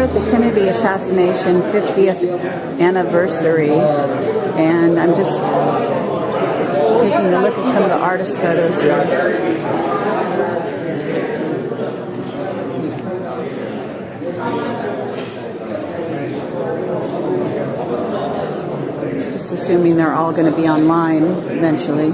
The Kennedy Assassination 50th anniversary, and I'm just taking a look at some of the artist photos here. Just assuming they're all going to be online eventually.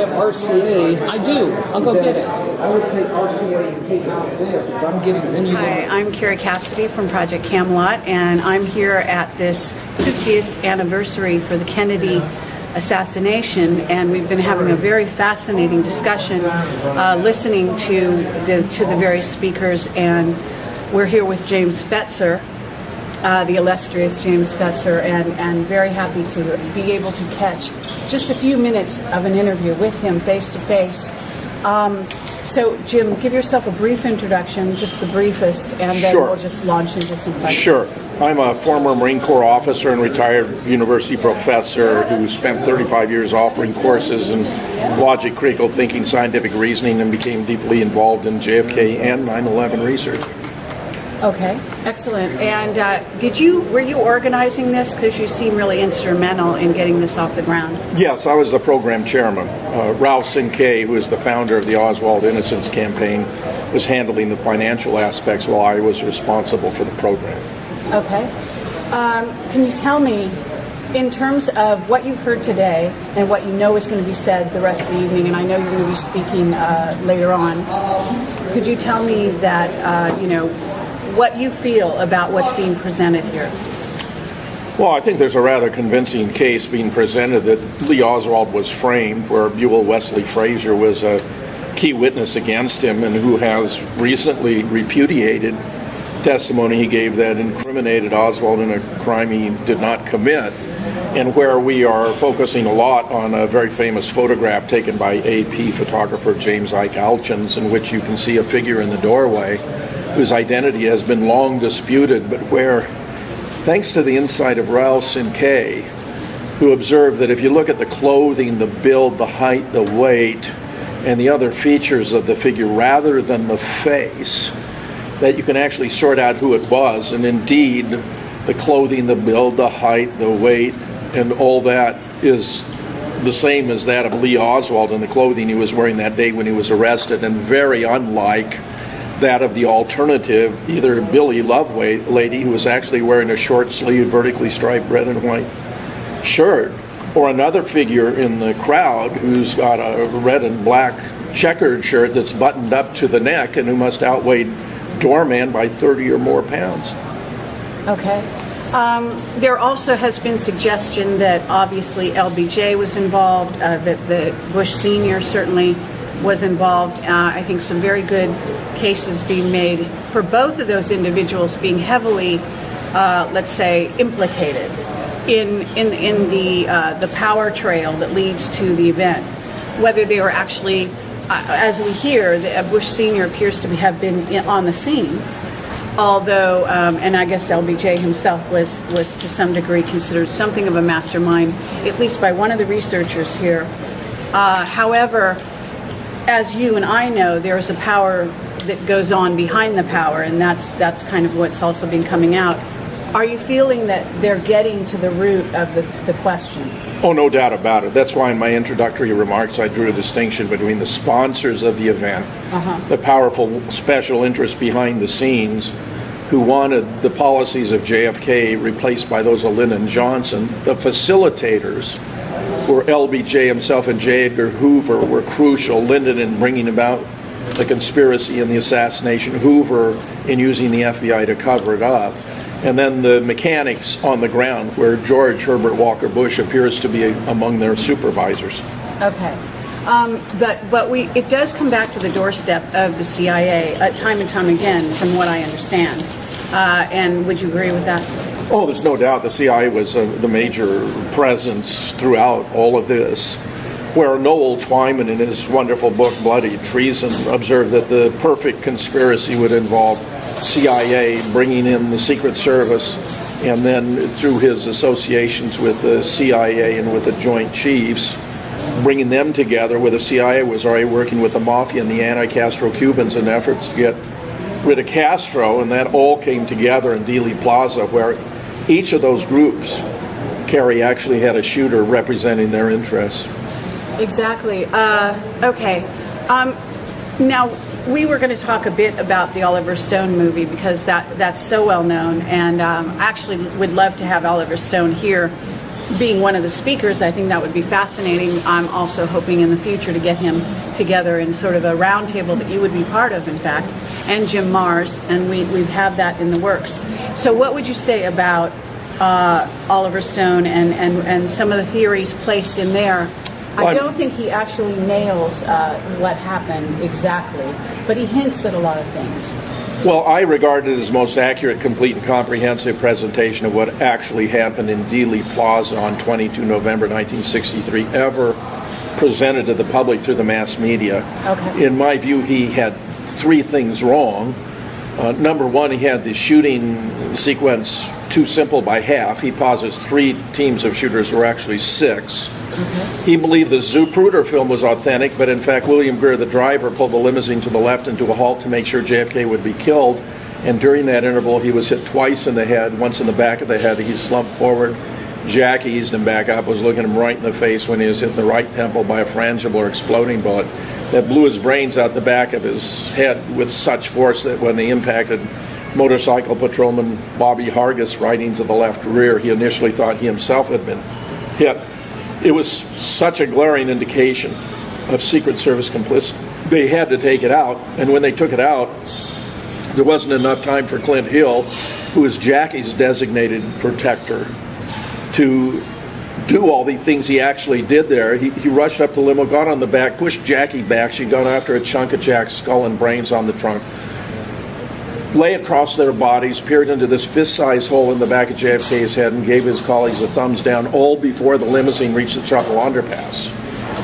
RCA. I do. I'll go get it. I would take RCA and take it out there because I'm getting. Hi, I'm Carrie Cassidy from Project Camelot, and I'm here at this 50th anniversary for the Kennedy Assassination, and we've been having a very fascinating discussion, listening to the various speakers, and we're here with James Fetzer. The illustrious James Fetzer, and very happy to be able to catch just a few minutes of an interview with him face to face. So, Jim, give yourself a brief introduction, just the briefest, and then we'll just launch into some questions. Sure. I'm a former Marine Corps officer and retired university professor who spent 35 years offering courses in logic, critical thinking, scientific reasoning, and became deeply involved in JFK and 9/11 research. Okay, excellent. And were you organizing this? Because you seem really instrumental in getting this off the ground. Yes, I was the program chairman. Ralph Sinkay, who is the founder of the Oswald Innocence Campaign, was handling the financial aspects while I was responsible for the program. Okay. Can you tell me, in terms of what you've heard today and what you know is going to be said the rest of the evening, and I know you're going to be speaking later on, could you tell me that, what you feel about what's being presented here? Well, I think there's a rather convincing case being presented that Lee Oswald was framed, where Buell Wesley Frazier was a key witness against him, and who has recently repudiated testimony he gave that incriminated Oswald in a crime he did not commit, and where we are focusing a lot on a very famous photograph taken by AP photographer James Ike Alchins, in which you can see a figure in the doorway whose identity has been long disputed, but where, thanks to the insight of Ralph Sinkay, who observed that if you look at the clothing, the build, the height, the weight, and the other features of the figure rather than the face, that you can actually sort out who it was. And indeed, the clothing, the build, the height, the weight, and all that is the same as that of Lee Oswald and the clothing he was wearing that day when he was arrested, and very unlike that of the alternative, either Billy Lovelady, who was actually wearing a short-sleeved, vertically striped red and white shirt, or another figure in the crowd who's got a red and black checkered shirt that's buttoned up to the neck and who must outweigh Doorman by 30 or more pounds. Okay. There also has been suggestion that obviously LBJ was involved, that the Bush Sr. certainly was involved. I think some very good cases being made for both of those individuals being heavily, let's say, implicated in the power trail that leads to the event. Whether they were actually, as we hear, Bush Sr. appears to have been on the scene, although, and I guess LBJ himself was to some degree considered something of a mastermind, at least by one of the researchers here. However, as you and I know, there is a power that goes on behind the power, and that's kind of what's also been coming out. Are you feeling that they're getting to the root of the question? Oh, no doubt about it. That's why in my introductory remarks I drew a distinction between the sponsors of the event, the powerful special interests behind the scenes who wanted the policies of JFK replaced by those of Lyndon Johnson, the facilitators, where LBJ himself and J. Edgar Hoover were crucial, Lyndon in bringing about the conspiracy and the assassination, Hoover, in using the FBI to cover it up. And then the mechanics on the ground, where George Herbert Walker Bush appears to be among their supervisors. Okay. But it does come back to the doorstep of the CIA time and time again, from what I understand. And would you agree with that? Oh, there's no doubt the CIA was the major presence throughout all of this, where Noel Twyman, in his wonderful book Bloody Treason, observed that the perfect conspiracy would involve CIA bringing in the Secret Service, and then through his associations with the CIA and with the Joint Chiefs, bringing them together, where the CIA was already working with the Mafia and the anti-Castro Cubans in efforts to get rid of Castro, and that all came together in Dealey Plaza, where each of those groups, Kerry, actually had a shooter representing their interests. Exactly. Okay. Now, we were going to talk a bit about the Oliver Stone movie, because that's so well known, and actually would love to have Oliver Stone here being one of the speakers. I think that would be fascinating. I'm also hoping in the future to get him together in sort of a roundtable that you would be part of, in fact, and Jim Mars, and we have that in the works. So what would you say about Oliver Stone and some of the theories placed in there? I don't think he actually nails what happened exactly, but he hints at a lot of things. Well, I regard it as most accurate, complete, and comprehensive presentation of what actually happened in Dealey Plaza on 22 November 1963 ever presented to the public through the mass media. Okay. In my view, he had three things wrong. Number one, he had the shooting sequence too simple by half. He posits 3 teams of shooters were actually 6. He believed the Zapruder film was authentic, but in fact William Greer, the driver, pulled the limousine to the left into a halt to make sure JFK would be killed, and during that interval he was hit twice in the head, once in the back of the head. He slumped forward. Jack eased him back up, was looking him right in the face when he was hit in the right temple by a frangible or exploding bullet that blew his brains out the back of his head with such force that when they impacted motorcycle patrolman Bobby Hargis riding to the left rear, he initially thought he himself had been hit. It was such a glaring indication of Secret Service complicity. They had to take it out, and when they took it out, there wasn't enough time for Clint Hill, who was Jackie's designated protector, to do all the things he actually did there. He rushed up the limo, got on the back, pushed Jackie back. She'd gone after a chunk of Jack's skull and brains on the trunk, lay across their bodies, peered into this fist-sized hole in the back of JFK's head, and gave his colleagues a thumbs down, all before the limousine reached the Chuckle underpass.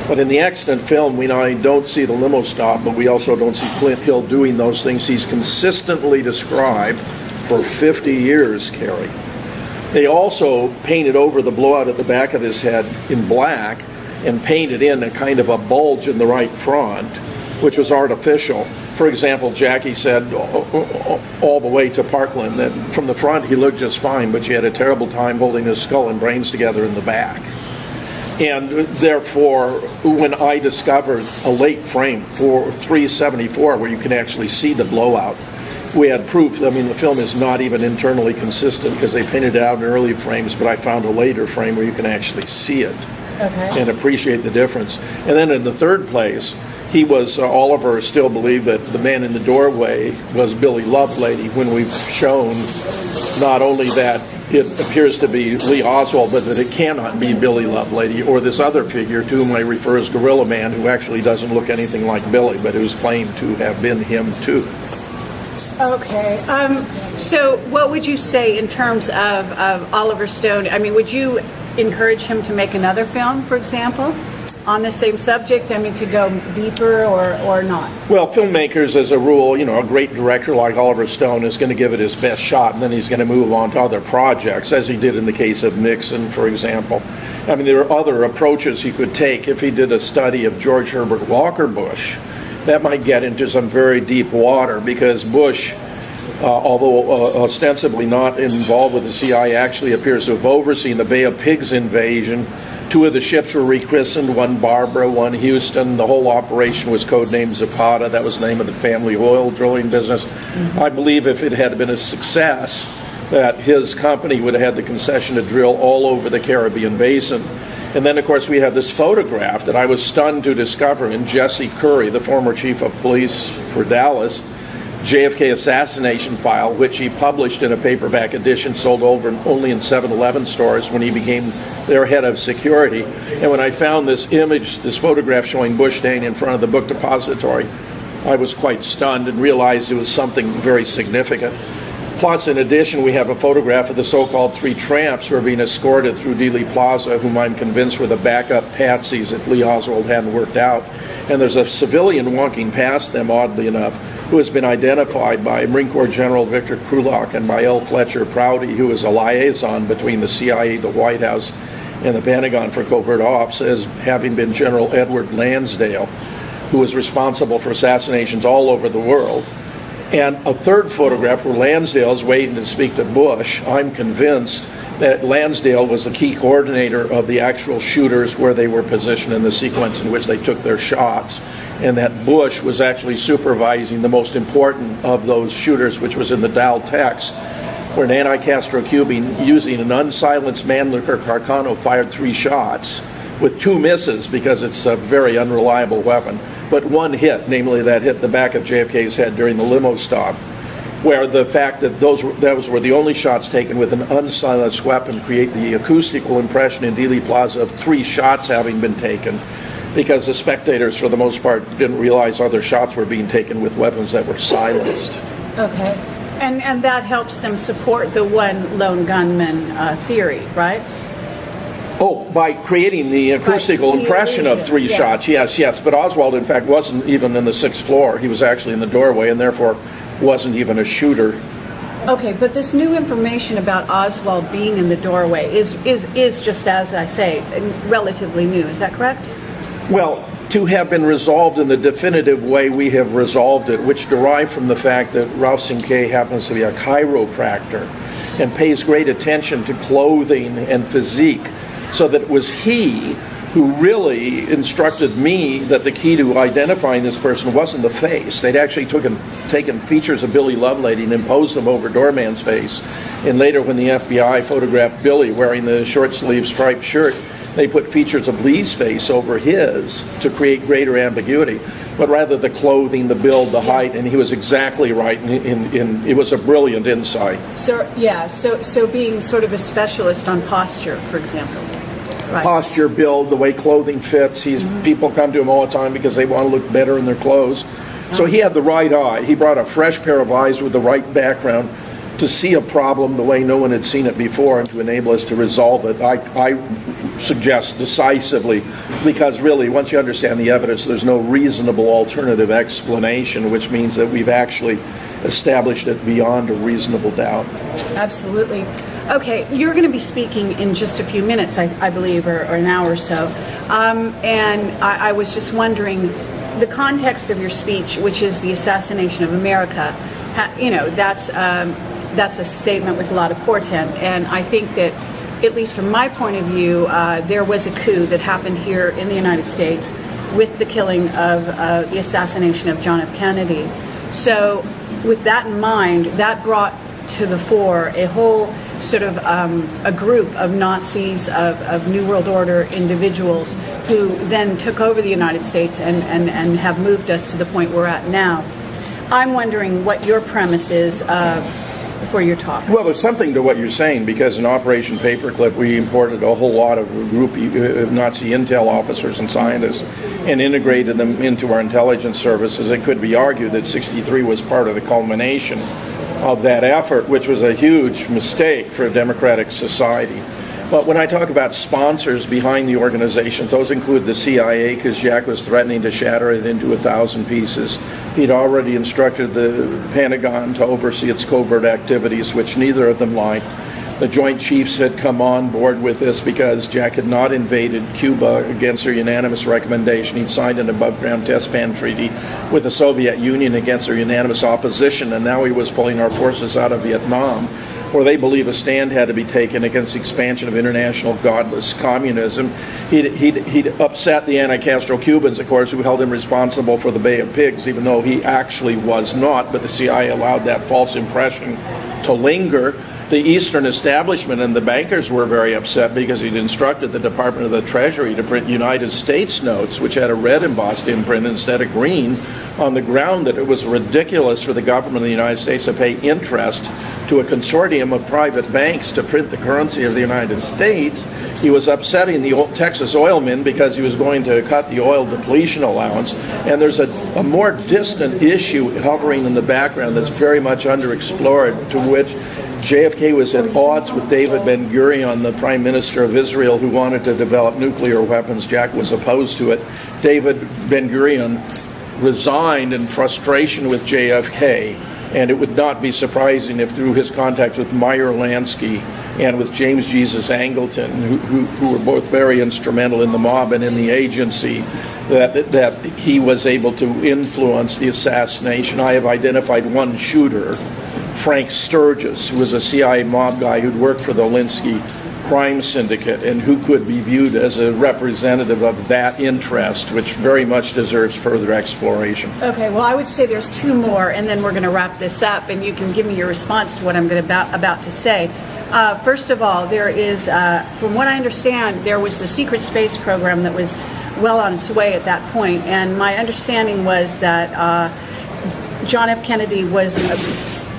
But in the accident film, we not only don't see the limo stop, but we also don't see Clint Hill doing those things he's consistently described for 50 years, Kerry. They also painted over the blowout at the back of his head in black and painted in a kind of a bulge in the right front, which was artificial. For example, Jackie said all the way to Parkland that from the front he looked just fine, but she had a terrible time holding his skull and brains together in the back. And therefore, when I discovered a late frame for 374 where you can actually see the blowout, we had proof. I mean, the film is not even internally consistent because they painted it out in early frames, but I found a later frame where you can actually see it and appreciate the difference. And then in the third place, he was, Oliver still believed that the man in the doorway was Billy Lovelady, when we've shown not only that it appears to be Lee Oswald, but that it cannot be Billy Lovelady or this other figure to whom I refer as Gorilla Man, who actually doesn't look anything like Billy, but who's claimed to have been him too. Okay. So what would you say in terms of Oliver Stone? I mean, would you encourage him to make another film, for example, on the same subject? I mean, to go deeper or not? Well, filmmakers, as a rule, a great director like Oliver Stone is going to give it his best shot, and then he's going to move on to other projects, as he did in the case of Nixon, for example. I mean, there are other approaches he could take. If he did a study of George Herbert Walker Bush, that might get into some very deep water, because Bush, although ostensibly not involved with the CIA, actually appears to have overseen the Bay of Pigs invasion. 2 of the ships were rechristened, one Barbara, one Houston. The whole operation was codenamed Zapata. That was the name of the family oil drilling business. I believe if it had been a success, that his company would have had the concession to drill all over the Caribbean basin. And then, of course, we have this photograph that I was stunned to discover in Jesse Curry, the former chief of police for Dallas, JFK assassination file, which he published in a paperback edition, sold only in 7-Eleven stores when he became their head of security. And when I found this image, this photograph showing Bush standing in front of the book depository, I was quite stunned and realized it was something very significant. Plus, in addition, we have a photograph of the so-called three tramps who are being escorted through Dealey Plaza, whom I'm convinced were the backup patsies if Lee Oswald hadn't worked out. And there's a civilian walking past them, oddly enough, who has been identified by Marine Corps General Victor Krulak and by L. Fletcher Prouty, who is a liaison between the CIA, the White House, and the Pentagon for covert ops, as having been General Edward Lansdale, who was responsible for assassinations all over the world. And a third photograph where Lansdale is waiting to speak to Bush. I'm convinced that Lansdale was the key coordinator of the actual shooters where they were positioned in the sequence in which they took their shots, and that Bush was actually supervising the most important of those shooters, which was in the Dow text, where an anti-Castro Cuban using an unsilenced Mannlicher Carcano fired 3 shots with 2 misses because it's a very unreliable weapon, but 1 hit, namely that hit the back of JFK's head during the limo stop, where the fact that those were the only shots taken with an unsilenced weapon create the acoustical impression in Dealey Plaza of 3 shots having been taken, because the spectators, for the most part, didn't realize other shots were being taken with weapons that were silenced. Okay. And that helps them support the one lone gunman theory, right? Oh, by creating the acoustical impression of 3 shots, yes. But Oswald, in fact, wasn't even in the 6th floor. He was actually in the doorway and therefore wasn't even a shooter. Okay, but this new information about Oswald being in the doorway is just, as I say, relatively new. Is that correct? Well, to have been resolved in the definitive way we have resolved it, which derived from the fact that Ralph Simkay happens to be a chiropractor and pays great attention to clothing and physique, so that it was he who really instructed me that the key to identifying this person wasn't the face. They'd actually taken features of Billy Lovelady and imposed them over Doorman's face. And later, when the FBI photographed Billy wearing the short-sleeved striped shirt, they put features of Lee's face over his to create greater ambiguity. But rather the clothing, the build, the height, and he was exactly right. It was a brilliant insight. So being sort of a specialist on posture, for example. Right. Posture, build, the way clothing fits. People come to him all the time because they want to look better in their clothes. So he had the right eye. He brought a fresh pair of eyes with the right background to see a problem the way no one had seen it before and to enable us to resolve it. I suggest decisively, because really, once you understand the evidence, there's no reasonable alternative explanation, which means that we've actually established it beyond a reasonable doubt. Absolutely. Okay, you're going to be speaking in just a few minutes, I believe, or an hour or so. And I was just wondering, the context of your speech, which is the assassination of America, that's a statement with a lot of portent. And I think that, at least from my point of view, there was a coup that happened here in the United States with the killing of the assassination of John F. Kennedy. So with that in mind, that brought to the fore a whole sort of a group of Nazis, of New World Order individuals who then took over the United States and have moved us to the point we're at now. I'm wondering what your premise is for your talk. Well, there's something to what you're saying, because in Operation Paperclip, we imported a whole lot of group Nazi intel officers and scientists and integrated them into our intelligence services. It could be argued that 63 was part of the culmination of that effort, which was a huge mistake for a democratic society. But when I talk about sponsors behind the organization, those include the CIA, because Jack was threatening to shatter it into 1,000 pieces. He'd already instructed the Pentagon to oversee its covert activities, which neither of them liked. The Joint Chiefs had come on board with this because Jack had not invaded Cuba against their unanimous recommendation. He'd signed an above-ground test ban treaty with the Soviet Union against their unanimous opposition, and now he was pulling our forces out of Vietnam, where they believe a stand had to be taken against the expansion of international godless communism. He'd upset the anti-Castro Cubans, of course, who held him responsible for the Bay of Pigs, even though he actually was not, but the CIA allowed that false impression to linger. The Eastern establishment and the bankers were very upset because he'd instructed the Department of the Treasury to print United States notes, which had a red embossed imprint instead of green, on the ground that it was ridiculous for the government of the United States to pay interest to a consortium of private banks to print the currency of the United States. He was upsetting the Texas oil men because he was going to cut the oil depletion allowance. And there's a more distant issue hovering in the background that's very much underexplored, to which JFK was at odds with David Ben-Gurion, the Prime Minister of Israel, who wanted to develop nuclear weapons. Jack was opposed to it. David Ben-Gurion resigned in frustration with JFK, and it would not be surprising if through his contacts with Meyer Lansky and with James Jesus Angleton, who were both very instrumental in the mob and in the agency, that he was able to influence the assassination. I have identified one shooter, Frank Sturgis, who was a CIA mob guy who'd worked for the Linsky crime syndicate and who could be viewed as a representative of that interest, which very much deserves further exploration. Okay, well, I would say there's two more, and then we're going to wrap this up, and you can give me your response to what I'm about to say. First of all, there is, from what I understand, there was the secret space program that was well on its way at that point, and my understanding was that John F. Kennedy was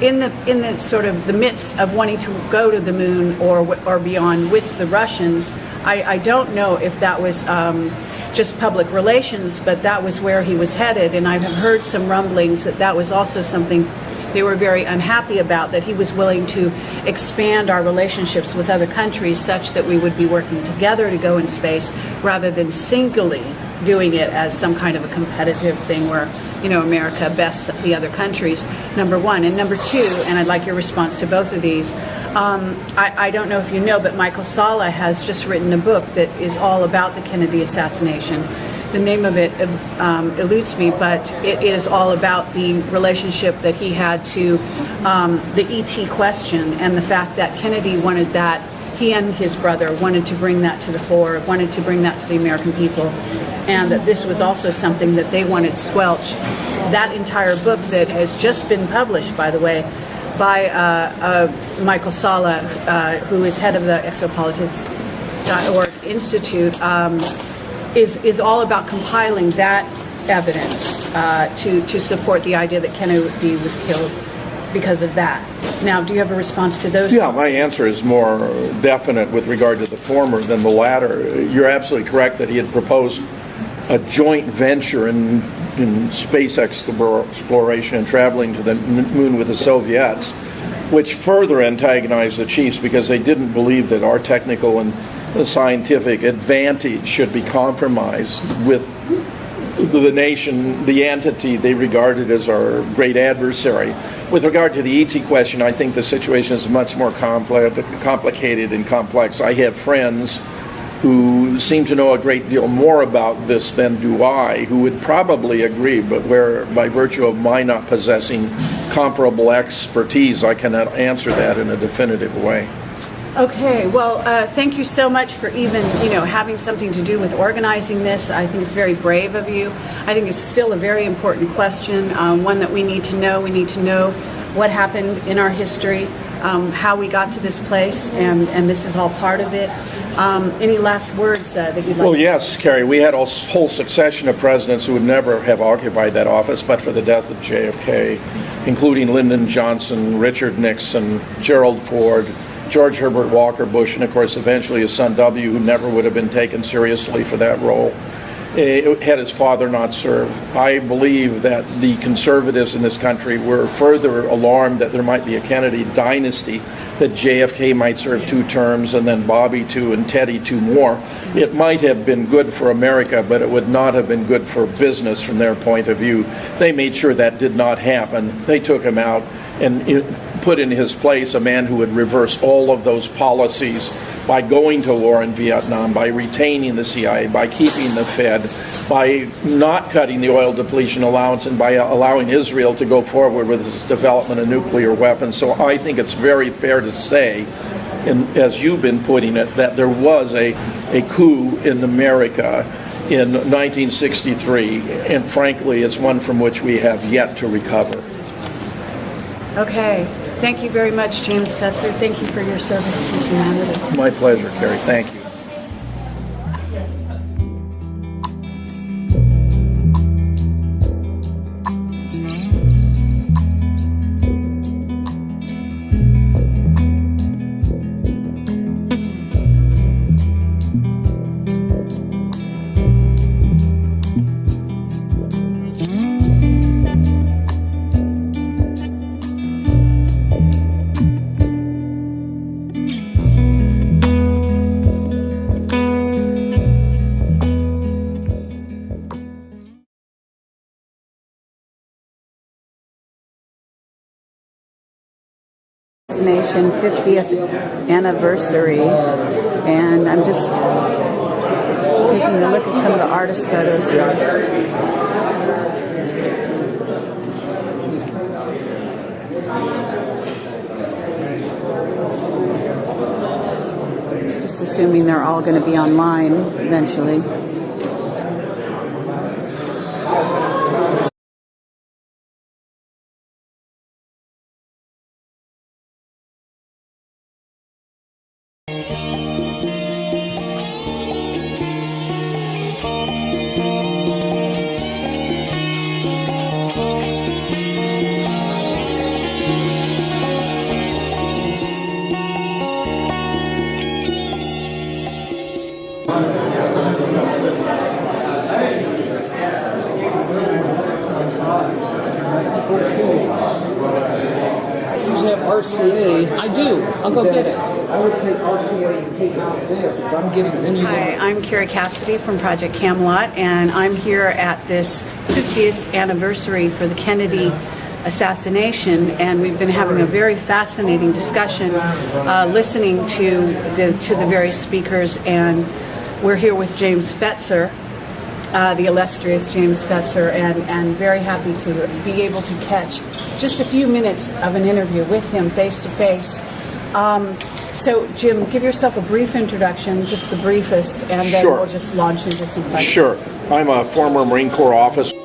in the sort of the midst of wanting to go to the moon or beyond with the Russians. I don't know if that was just public relations, but that was where he was headed, and I've heard some rumblings that that was also something they were very unhappy about, that he was willing to expand our relationships with other countries such that we would be working together to go in space rather than singly doing it as some kind of a competitive thing where, you know, America bests the other countries, number one. And number two, and I'd like your response to both of these, I don't know if you know, but Michael Salla has just written a book that is all about the Kennedy assassination. The name of it eludes me, but it is all about the relationship that he had to the ET question and the fact that Kennedy wanted that, he and his brother wanted to bring that to the fore, wanted to bring that to the American people, and that this was also something that they wanted squelched. That entire book that has just been published, by the way, by Michael Salla, who is head of the Exopolitics.org Institute, is all about compiling that evidence to support the idea that Kennedy was killed because of that. Now, do you have a response to those? Yeah, my answer is more definite with regard to the former than the latter. You're absolutely correct that he had proposed a joint venture in space exploration and traveling to the moon with the Soviets, which further antagonized the chiefs because they didn't believe that our technical and scientific advantage should be compromised with the nation, the entity they regarded as our great adversary. With regard to the ET question, I think the situation is much more complicated and complex. I have friends who seem to know a great deal more about this than do I, who would probably agree, but where by virtue of my not possessing comparable expertise, I cannot answer that in a definitive way. Okay, well, thank you so much for even, having something to do with organizing this. I think it's very brave of you. I think it's still a very important question, one that we need to know. We need to know what happened in our history, how we got to this place, and this is all part of it. Any last words that you'd like to say? Well, yes, Carrie, we had a whole succession of presidents who would never have occupied that office but for the death of JFK, including Lyndon Johnson, Richard Nixon, Gerald Ford, George Herbert Walker Bush, and of course eventually his son W., who never would have been taken seriously for that role, had his father not served. I believe that the conservatives in this country were further alarmed that there might be a Kennedy dynasty, that JFK might serve 2 terms and then Bobby 2 and Teddy 2 more. It might have been good for America, but it would not have been good for business from their point of view. They made sure that did not happen. They took him out and put in his place a man who would reverse all of those policies by going to war in Vietnam, by retaining the CIA, by keeping the Fed, by not cutting the oil depletion allowance, and by allowing Israel to go forward with its development of nuclear weapons. So I think it's very fair to say, and as you've been putting it, that there was a coup in America in 1963, and frankly, it's one from which we have yet to recover. Okay. Thank you very much, James Fetzer. Thank you for your service to humanity. My pleasure, Carrie. Thank you. Assassination 50th anniversary, and I'm just taking a look at some of the artist photos here. Just assuming they're all going to be online eventually. You have RCA. I do. I'll go get it. I would take RCA and keep out there because I'm getting. Hi, I'm Carrie Cassidy from Project Camelot, and I'm here at this 50th anniversary for the Kennedy Assassination, and we've been having a very fascinating discussion, listening to the various speakers, and we're here with James Fetzer, the illustrious James Fetzer, and very happy to be able to catch just a few minutes of an interview with him face to face. So, Jim, give yourself a brief introduction, just the briefest, and then Sure. we'll just launch into some questions. Sure. I'm a former Marine Corps officer.